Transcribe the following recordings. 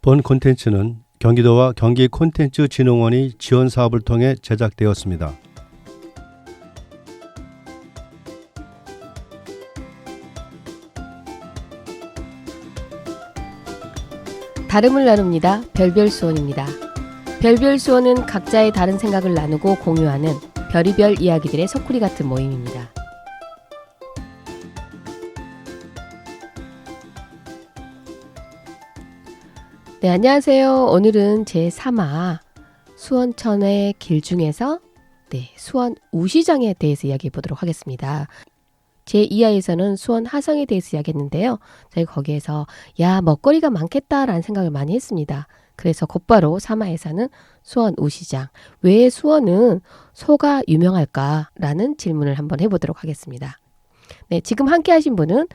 본 콘텐츠는 경기도와 경기콘텐츠진흥원이 지원 사업을 통해 제작되었습니다. 다름을 나눕니다. 별별수원입니다. 별별수원은 각자의 다른 생각을 나누고 공유하는 별의별 이야기들의 소쿠리 같은 모임입니다. 네, 안녕하세요. 오늘은 제3화 수원천의 길 중에서 수원 우시장에 대해서 이야기해 보도록 하겠습니다. 제2화에서는 수원 하성에 대해서 이야기했는데요. 저희 거기에서 먹거리가 많겠다라는 생각을 많이 했습니다. 그래서 곧바로 3화에서는 수원 우시장, 왜 수원은 소가 유명할까라는 질문을 한번 해보도록 하겠습니다. 네, 지금 함께 하신 분은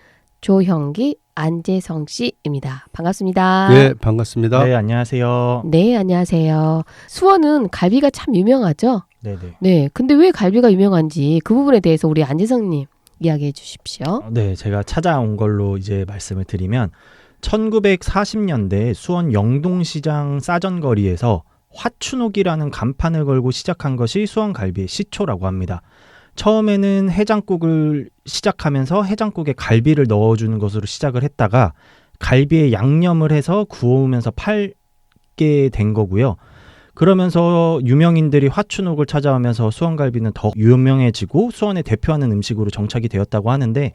조형기, 안재성 씨입니다. 반갑습니다. 네, 반갑습니다. 네, 안녕하세요. 네, 안녕하세요. 수원은 갈비가 참 유명하죠? 네네. 네, 근데 왜 갈비가 유명한지 그 부분에 대해서 우리 안재성님 이야기해 주십시오. 네, 제가 찾아온 걸로 이제 말씀을 드리면 1940년대 수원 영동시장 싸전거리에서 화춘옥이라는 간판을 걸고 시작한 것이 수원갈비의 시초라고 합니다. 처음에는 해장국을 시작하면서 해장국에 갈비를 넣어주는 것으로 시작을 했다가 갈비에 양념을 해서 구우면서 팔게 된 거고요. 그러면서 유명인들이 화춘옥을 찾아오면서 수원갈비는 더 유명해지고 수원의 대표하는 음식으로 정착이 되었다고 하는데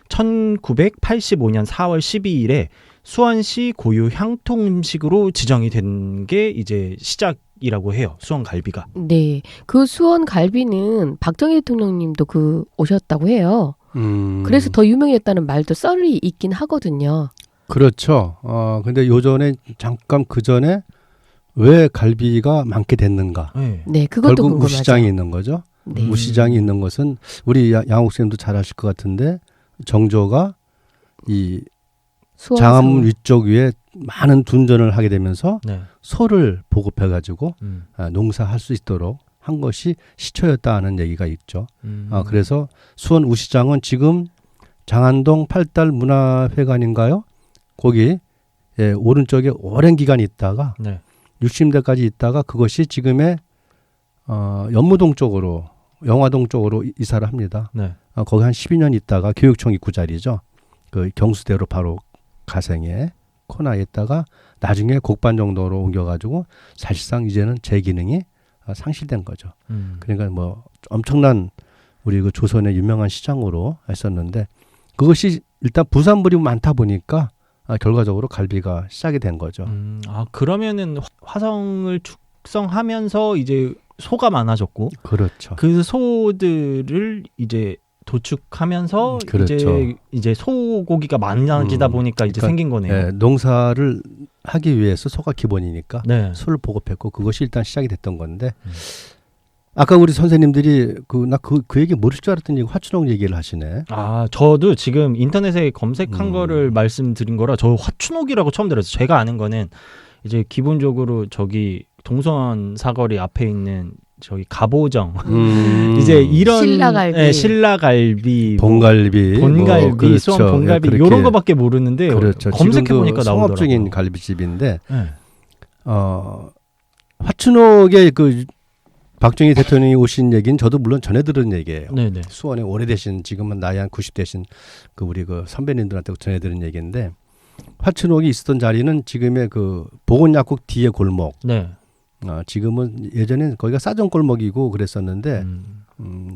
1985년 4월 12일에 수원시 고유 향토 음식으로 지정이 된 게 이제 시작이라고 해요. 수원갈비가. 네, 그 수원갈비는 박정희 대통령님도 오셨다고 해요. 그래서 더 유명했다는 말도 썰이 있긴 하거든요. 그렇죠. 근데 요전에 잠깐 그 전에 왜 갈비가 많게 됐는가? 네, 그것도 결국 궁금하죠. 우시장이 있는 거죠. 네. 우시장이 있는 것은 우리 양옥 선생님도 잘 아실 것 같은데 정조가 이 장암 위쪽 위에 많은 둔전을 하게 되면서 네. 소를 보급해가지고 농사할 수 있도록 한 것이 시초였다 하는 얘기가 있죠. 그래서 수원 우시장은 지금 장안동 8달 문화회관인가요? 거기 오른쪽에 오랜 기간 있다가 네. 60대까지 있다가 그것이 지금의 연무동 쪽으로 영화동 쪽으로 이사를 합니다. 네. 거기 한 12년 있다가 교육청 입구 자리죠. 그 경수대로 바로 가생에 코너에 있다가 나중에 곡반 정도로 옮겨가지고 사실상 이제는 제 기능이 상실된 거죠. 그러니까 뭐 엄청난 우리 그 조선의 유명한 시장으로 했었는데 그것이 일단 부산물이 많다 보니까 결과적으로 갈비가 시작이 된 거죠. 그러면은 화성을 축성하면서 이제 소가 많아졌고, 그렇죠. 그 소들을 이제 도축하면서 그렇죠. 이제 소고기가 많아지다 보니까 이제 그러니까, 생긴 거네요. 네, 농사를 하기 위해서 소가 기본이니까 네. 소를 보급했고 그것이 일단 시작이 됐던 건데 아까 우리 선생님들이 그 얘기 모를 줄 알았더니 화춘옥 얘기를 하시네. 저도 지금 인터넷에 검색한 거를 말씀드린 거라 저 화춘옥이라고 처음 들었어요. 제가 아는 거는 이제 기본적으로 저기 동선 사거리 앞에 있는 저기 갑오정 이제 이런 신라갈비, 본갈비, 그렇죠. 수원 본갈비 이런 거밖에 모르는데 그렇죠. 검색해 보니까 나오더라고요. 상업적인 갈비집인데 화춘옥의 그 박정희 대통령이 오신 얘기는 저도 물론 전해 들은 얘기예요. 네네. 수원에 오래되신 지금은 나이 한 90대신 그 우리 그 선배님들한테 전해 들은 얘기인데 화춘옥이 있었던 자리는 지금의 그 보건약국 뒤에 골목. 네. 지금은 예전엔 거기가 싸전 골목이고 그랬었는데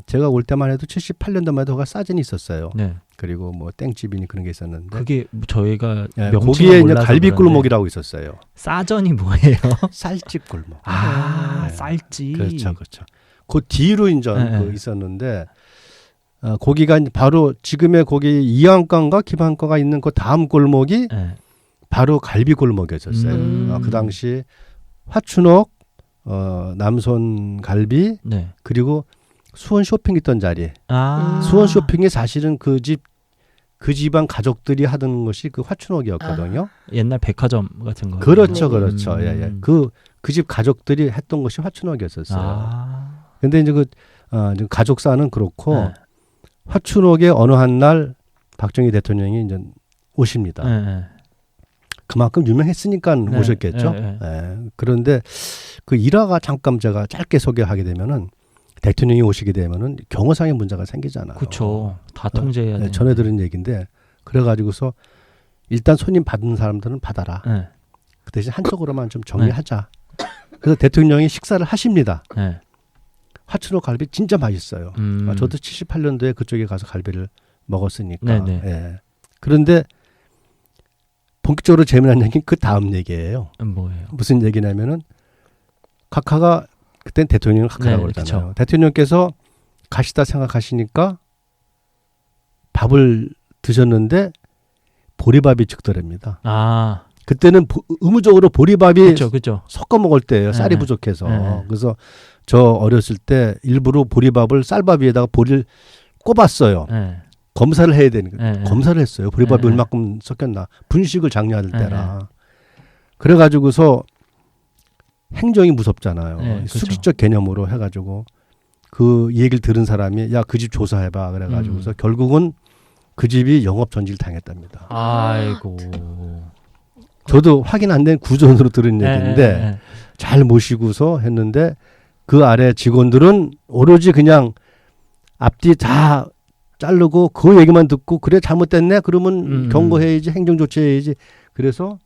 제가 올 때만 해도 78년도만 해도 거기가 싸전이 있었어요. 네. 그리고 뭐 땡집이니 그런 게 있었는데 그게 저희가 거기에 이제 갈비 골목이라고 있었어요. 싸전이 뭐예요? 쌀집 골목. 쌀집. 그렇죠. 그 뒤로 인전 있었는데 거기가 바로 지금의 거기 이항가인가 기반가가 있는 그 다음 골목이 바로 갈비 골목이었어요. 그 당시 화춘옥, 남손 갈비, 그리고 수원 쇼핑 있던 자리. 수원 쇼핑이 사실은 그 집안 가족들이 하던 것이 그 화춘옥이었거든요. 옛날 백화점 같은 거. 그렇죠. 예. 그 집 가족들이 했던 것이 화춘옥이었었어요. 근데 이제 가족사는 그렇고 화춘옥에 어느 한 날 박정희 대통령이 이제 오십니다. 그만큼 유명했으니까 네, 오셨겠죠. 네, 네. 예. 그런데 그 일화가 잠깐 제가 짧게 소개하게 되면은 대통령이 오시게 되면은 경호상의 문제가 생기잖아요. 그렇죠. 다 통제해야 돼. 전에 들은 얘기인데 그래가지고서 일단 손님 받는 사람들은 받아라. 네. 그 대신 한쪽으로만 좀 정리하자. 그래서 대통령이 식사를 하십니다. 네. 화춘호 갈비 진짜 맛있어요. 저도 78년도에 그쪽에 가서 갈비를 먹었으니까. 네네. 예. 그런데 본격적으로 재미난 얘기는 그 다음 얘기예요. 뭐예요? 무슨 얘기냐면은 카카가 그땐 대통령을 카카라고 네, 그러잖아요. 그쵸. 대통령께서 가시다 생각하시니까 밥을 드셨는데 보리밥이 적더랍니다. 아, 그때는 의무적으로 보리밥이 그렇죠. 섞어 먹을 때예요. 쌀이 네. 부족해서. 네. 그래서 저 어렸을 때 일부러 보리밥을 쌀밥 위에다가 보리를 꼽았어요. 네. 검사를 해야 되는 거예요. 네. 검사를 했어요. 보리밥이 네. 얼마큼 섞였나. 분식을 장려할 네. 때라. 그래가지고서 행정이 무섭잖아요. 네, 그렇죠. 수직적 개념으로 해가지고 그 얘기를 들은 사람이 야 그 집 조사해봐 그래가지고서 결국은 그 집이 영업 정지를 당했답니다. 아이고. 저도 확인 안 된 구전으로 들은 얘기인데 네. 잘 모시고서 했는데 그 아래 직원들은 오로지 그냥 앞뒤 다 자르고 그 얘기만 듣고 그래 잘못됐네 그러면 경고해야지 행정조치해야지 그래서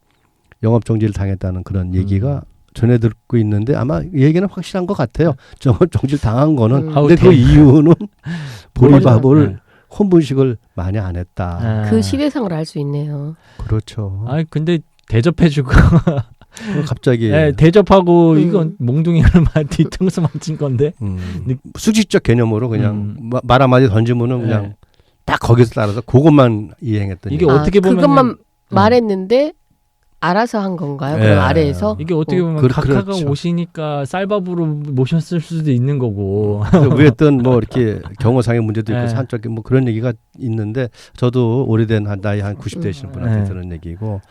영업 정지를 당했다는 그런 얘기가 전해 듣고 있는데 아마 이 얘기는 확실한 것 같아요. 영업 정지를 당한 거는 근데 그 이유는 보리밥을 혼분식을 많이 안 했다. 그 시대상을 알 수 있네요. 그렇죠. 아 근데 대접해주고 갑자기 네, 대접하고 이건 몽둥이를 뒤통수 맞힌 건데 수직적 개념으로 그냥 말 한마디 던지면은 그냥 딱 거기서 따라서 그것만 이행했더니 이게 어떻게 보면 그것만 말했는데 알아서 한 건가요? 그럼 아래에서 이게 어떻게 보면 카카가 그렇죠. 오시니까 쌀밥으로 모셨을 수도 있는 거고 위에 뜬 뭐 이렇게 경호상의 문제도 있고 네. 산적인 뭐 그런 얘기가 있는데 저도 오래된 나이 한 90대이신 분한테 네. 들은 얘기고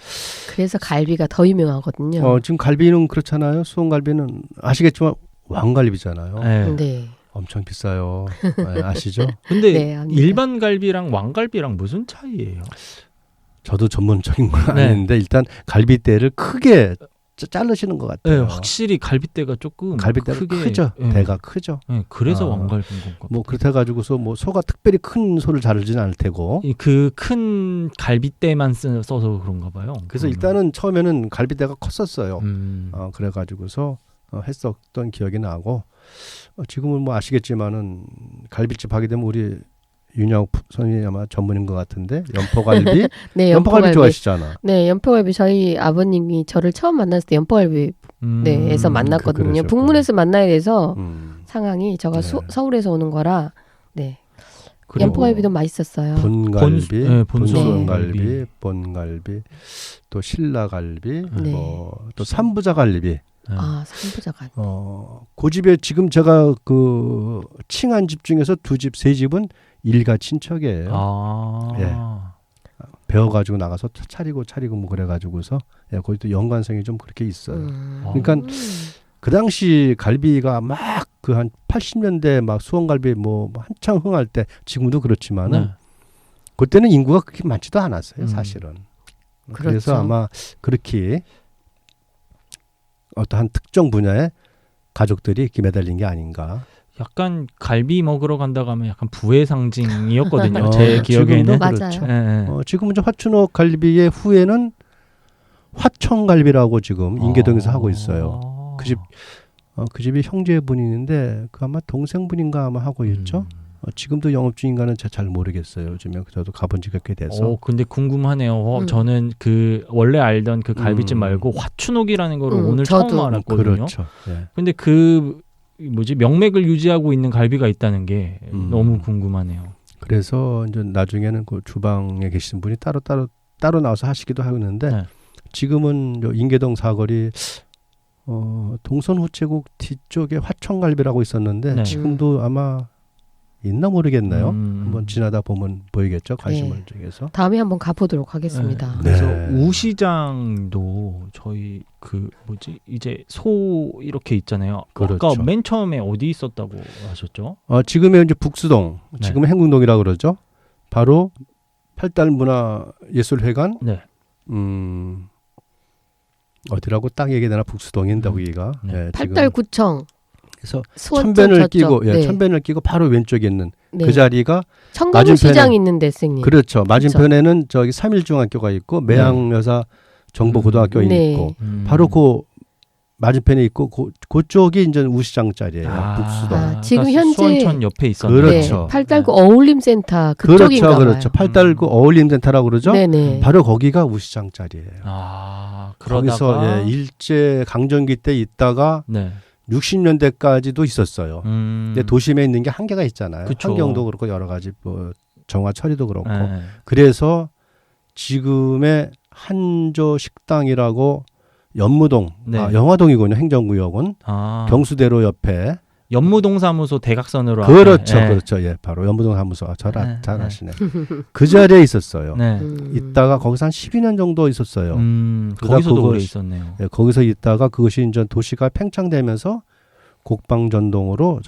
그래서 갈비가 더 유명하거든요. 지금 갈비는 그렇잖아요. 수원갈비는 아시겠지만 왕갈비잖아요. 네. 네. 엄청 비싸요. 네, 아시죠? 근데 네, 압니다. 일반 갈비랑 왕갈비랑 무슨 차이예요? 저도 전문적인 건 네. 아닌데 일단 갈비대를 크게 자르시는 것 네, 같아요. 확실히 갈비대가 조금 갈비대가 크게 크죠. 네. 대가 크죠. 네, 그래서 아. 왕갈비인 건가. 뭐 그렇다 가지고서 뭐 소가 특별히 큰 소를 자르지는 않을 테고. 그 큰 갈비대만 써서 그런가 봐요. 그래서 일단은 처음에는 갈비대가 컸었어요. 음. 그래 가지고서 했었던 기억이 나고 지금은 뭐 아시겠지만은 갈비집 하게 되면 우리 윤영욱 선생님이 아마 전문인 것 같은데 연포갈비. 네, 연포갈비 좋아하시잖아. 네, 연포갈비 저희 아버님이 저를 처음 만났을 때 연포갈비 에서 만났거든요. 그러셨구나. 북문에서 만나야 돼서 상황이 제가 네. 서울에서 오는 거라 네. 그리고 연포갈비도 맛있었어요. 본갈비, 본수원갈비. 본수원갈비, 본갈비, 또 신라갈비, 네. 또 삼부자갈비. 아, 삼부자갈. 그 집에 지금 제가 그 칭한 집 중에서 두 집, 세 집은 일가 친척이에요. 예. 배워가지고 나가서 차리고 뭐 그래가지고서 거기도 연관성이 좀 그렇게 있어요. 그러니까 그 당시 갈비가 막 그 한 80년대 막 수원갈비 뭐 한창 흥할 때 지금도 그렇지만은 네. 그때는 인구가 그렇게 많지도 않았어요, 사실은. 그렇죠. 그래서 아마 그렇게 어떠한 특정 분야에 가족들이 이렇게 매달린 게 아닌가. 약간 갈비 먹으러 간다고 하면 약간 부의 상징이었거든요. 지금도 제 기억에는. 맞아요. 그렇죠. 네. 지금은 이제 화춘호 갈비의 후에는 화청갈비라고 지금 인계동에서 하고 있어요. 그 집이 형제분이 있는데 그 아마 동생분인가 아마 하고 있죠. 지금도 영업 중인가는 제가 잘 모르겠어요. 요즘에 저도 가본 지가 꽤 돼서. 근데 궁금하네요. 저는 그 원래 알던 그 갈비집 말고 화춘옥이라는 거를 오늘 저도. 처음 알았거든요. 그렇죠. 예. 근데 그 명맥을 유지하고 있는 갈비가 있다는 게 너무 궁금하네요. 그래서 이제 나중에는 그 주방에 계신 분이 따로 나와서 하시기도 하는데 네. 지금은 인계동 사거리 동선 우체국 뒤쪽에 화청갈비라고 있었는데 네. 지금도 아마 있나 모르겠네요. 한번 지나다 보면 보이겠죠. 관심을 중에서. 다음에 한번 가보도록 하겠습니다. 네. 그래서 우시장도 저희 이제 소 이렇게 있잖아요. 그렇죠. 아까 맨 처음에 어디 있었다고 하셨죠? 지금의 이제 북수동, 네. 지금은 행궁동이라고 그러죠. 바로 팔달문화예술회관 네. 어디라고 딱 얘기되나 북수동인데 거기가 네. 팔달구청. 그래서 수원청 천변을 저쪽. 끼고 네. 천변을 끼고 바로 왼쪽에 있는 네. 그 자리가 청가문시장 있는데 선생님. 그렇죠. 맞은편에는 저기 삼일중학교가 있고 매양여사 정보고등학교가 네. 있고 바로 그 맞은편에 있고 그쪽이 이제 우시장 자리예요. 북수동. 아, 지금 그러니까 현재 수원천 옆에 있었네요. 그렇죠. 네, 팔달구 어울림센터 그쪽인가 봐요. 그렇죠. 팔달구 어울림센터라고 그러죠. 네네. 바로 거기가 우시장 자리예요. 그러다가 거기서 일제 강점기 때 있다가 네. 60년대까지도 있었어요. 근데 도심에 있는 게 한계가 있잖아요. 그쵸. 환경도 그렇고 여러 가지 뭐 정화 처리도 그렇고. 네. 그래서 지금의 한조 식당이라고 연무동, 네. 영화동이군요. 행정구역은 경수대로 옆에. 연무동사무소 대각선으로 그렇죠, 앞에. 그렇죠. 예, 바로 연무동 사무소. 잘 네. 아시네. 그 자리에 있었어요. 네. 있다가 거기서 한 12년 정도 있었어요. 거기서도 그거- 오래 있었네요. 예, 거기서 있다가 그것이 이제 도시가 팽창되면서 곡방정동으로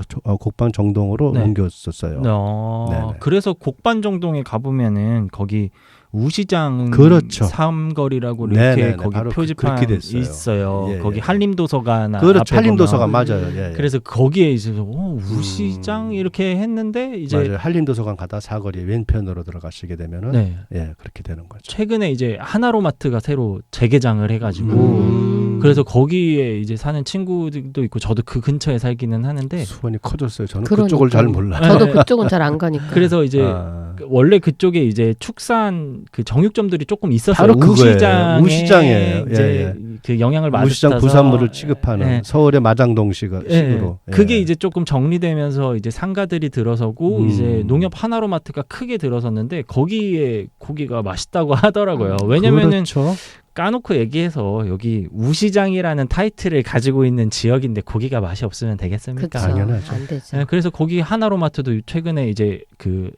네. 옮겼었어요. 네네. 그래서 곡반정동에 가보면은 거기 우시장 그렇죠. 삼거리라고 이렇게 네네네. 거기 바로 표지판 그렇게 됐어요. 있어요. 예, 거기 예. 한림도서관 그렇죠. 앞에 한림도서관 보면. 맞아요. 예, 예. 그래서 거기에 이제 우시장 이렇게 했는데 이제 맞아요. 한림도서관 가다 사거리 왼편으로 들어가시게 되면은 네. 예, 그렇게 되는 거죠. 최근에 이제 하나로마트가 새로 재개장을 해가지고 그래서 거기에 이제 사는 친구들도 있고 저도 그 근처에 살기는 하는데 수원이 커졌어요. 저는 그러니까요. 그쪽을 잘 몰라요. 저도 그쪽은 잘 안 가니까. 그래서 이제 아, 원래 그쪽에 이제 축산 그 정육점들이 조금 있었어요. 바로 그거예요. 우시장에 우시장이에요. 이제 예, 그 영향을 받아서 우시장 부산물을 취급하는 예. 서울의 마장동식으로. 예. 그게 이제 조금 정리되면서 이제 상가들이 들어서고 이제 농협 하나로마트가 크게 들어섰는데 거기에 고기가 맛있다고 하더라고요. 왜냐면은 그렇죠. 까놓고 얘기해서 여기 우시장이라는 타이틀을 가지고 있는 지역인데 고기가 맛이 없으면 되겠습니까? 그쵸. 당연하죠. 안 되죠. 네, 그래서 거기 하나로마트도 최근에 이제 그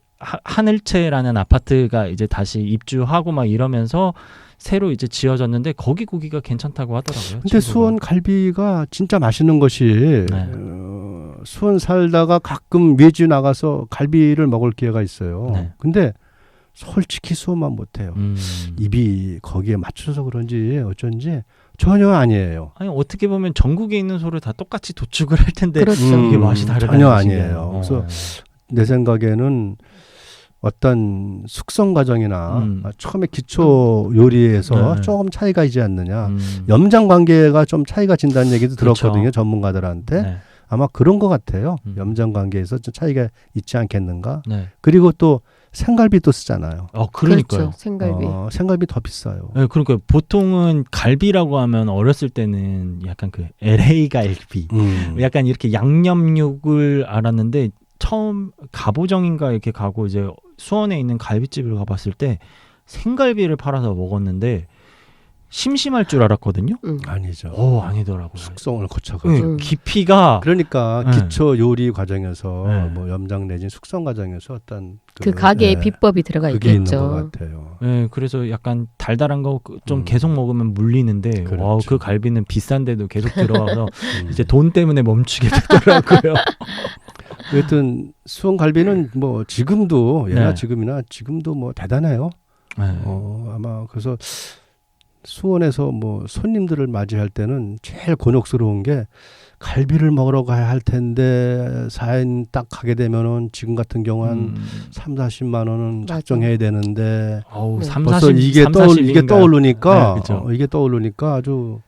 하늘채라는 아파트가 이제 다시 입주하고 막 이러면서 새로 이제 지어졌는데 거기 고기가 괜찮다고 하더라고요. 근데 친구가. 수원 갈비가 진짜 맛있는 것이 네. 수원 살다가 가끔 외주 나가서 갈비를 먹을 기회가 있어요. 네. 근데 솔직히 수원만 못해요. 입이 거기에 맞춰서 그런지 어쩐지 전혀 아니에요. 아니 어떻게 보면 전국에 있는 소를 다 똑같이 도축을 할 텐데 그렇죠. 이게 맛이 다르다는 전혀 것이네요. 아니에요. 그래서 내 생각에는 어떤 숙성 과정이나 처음에 기초 요리에서 네. 조금 차이가 있지 않느냐. 염장 관계가 좀 차이가 진다는 얘기도 그렇죠. 들었거든요. 전문가들한테. 네. 아마 그런 것 같아요. 염장 관계에서 좀 차이가 있지 않겠는가. 네. 그리고 또 생갈비도 쓰잖아요. 그러니까요. 그렇죠. 생갈비. 생갈비 더 비싸요. 네, 그러니까 보통은 갈비라고 하면 어렸을 때는 약간 그 LA 갈비, 약간 이렇게 양념육을 알았는데 처음 가보정인가 이렇게 가고 이제 수원에 있는 갈비집을 가봤을 때 생갈비를 팔아서 먹었는데 심심할 줄 알았거든요. 아니죠. 아니더라고요. 숙성을 거쳐가지고. 깊이가 그러니까 네. 기초 요리 과정에서 네. 뭐 염장 내진 숙성 과정에서 어떤 그 가게의 예, 비법이 들어가 그게 있는 것 있겠죠. 같아요. 네, 그래서 약간 달달한 거 좀 계속 먹으면 물리는데 그렇죠. 그 갈비는 비싼데도 계속 들어가서 이제 돈 때문에 멈추게 되더라고요. 여튼 수원 갈비는 뭐 지금도 예나 네. 지금도 뭐 대단해요. 네. 아마 그래서 수원에서 뭐 손님들을 맞이할 때는 제일 곤욕스러운 게 갈비를 먹으러 가야 할 텐데 4인 딱 가게 되면은 지금 같은 경우 한 3, 40만 원은 맞아. 작정해야 되는데 어우, 네. 3, 벌써 40, 이게 3, 40인가. 떠오르니까 네, 그죠. 이게 떠오르니까 아주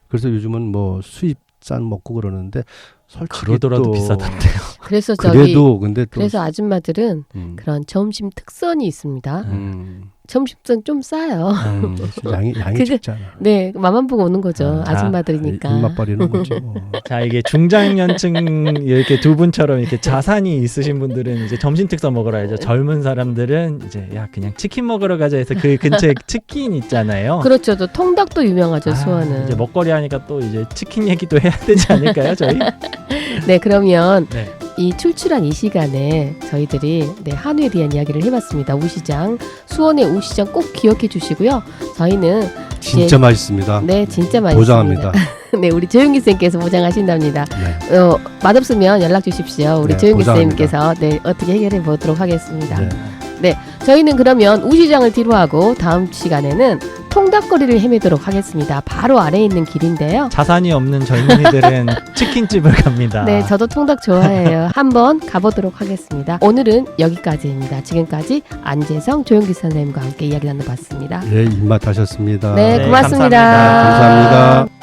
그래서 요즘은 뭐 수입산 먹고 그러는데 솔직히 그러더라도 또 비싸던데요. 그래서 저기 그래도 근데 또 그래서 아줌마들은 음, 그런 점심 특선이 있습니다. 음, 점심선 좀 싸요. 양이 그게- 적잖아. 네, 맘만 보고 오는 거죠. 자, 아줌마들이니까. 입맛 버리는 거죠. 자, 이게 중장년층 이렇게 두 분처럼 이렇게 자산이 있으신 분들은 이제 점심 특선 먹으러 가야죠. 젊은 사람들은 이제 야 그냥 치킨 먹으러 가자 해서 그 근처에 치킨 있잖아요. 그렇죠. 또 통닭도 유명하죠. 수원은. 이제 먹거리 하니까 또 이제 치킨 얘기도 해야 되지 않을까요, 저희? 네, 그러면 네. 이 출출한 이 시간에 저희들이 한우에 대한 이야기를 해봤습니다. 우시장, 수원의 우시장 꼭 기억해 주시고요. 저희는 진짜 맛있습니다. 네, 진짜 맛있습니다. 보장합니다. 네, 우리 조용기 쌤께서 보장하신답니다. 네. 맛없으면 연락 주십시오. 우리 네, 조용기 보장합니다. 쌤께서 어떻게 해결해 보도록 하겠습니다. 네. 네, 저희는 그러면 우시장을 뒤로 하고 다음 시간에는 통닭거리를 헤매도록 하겠습니다. 바로 아래에 있는 길인데요. 자산이 없는 젊은이들은 치킨집을 갑니다. 네, 저도 통닭 좋아해요. 한번 가보도록 하겠습니다. 오늘은 여기까지입니다. 지금까지 안재성 조영기 선생님과 함께 이야기 나눠봤습니다. 예, 입맛 하셨습니다. 네, 고맙습니다. 감사합니다. 감사합니다.